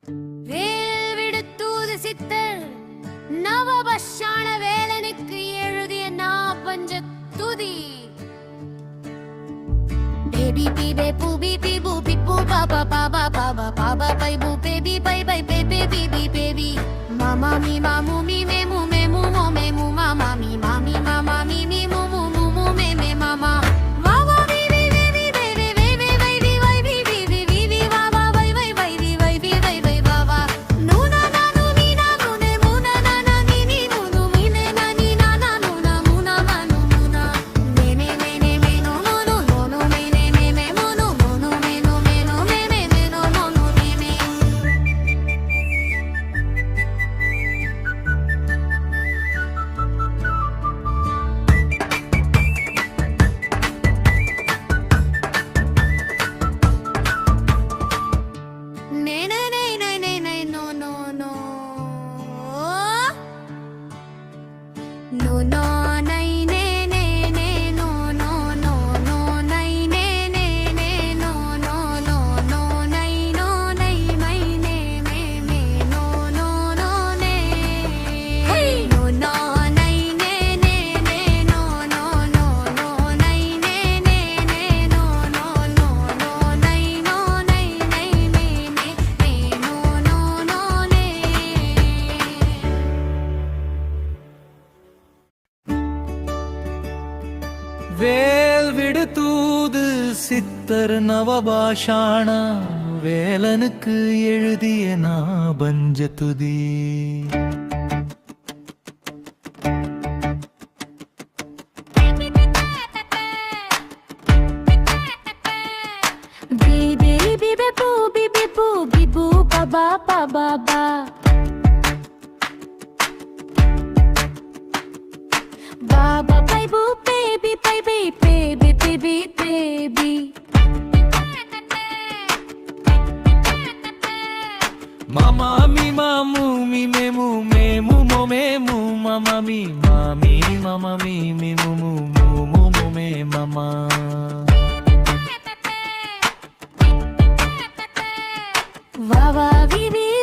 வேல் விடுத்தூது சித்தர் நவபஷான வேலனுக்கு எழுதிய பஞ்ச துதி. பேபி பீபே பூபி பீபு பிப்பு பாபா பாபா பாபா பாபா பை பூ பேபி பை பை பேபி பீபி பேபி மாமா மீ மாமு மீ மேமு மேமு மோ மேமு மாமா மீ மாமி மாமா மீ மீ மு மு மு மு மே மே மாமா. வேல் விடுத்தூது சித்தர் நவபாஷான வேலனுக்கு எழுதிய பஞ்ச துதி. Bibi bibi boo bibi boo bibu ba ba ba ba ba. Baba bye boo baby baby baby baby baby. Mama mi mamu mi memu memu mo memu mama mi mami mama mi mi mu mu mu mu mu me mama. Vava vivi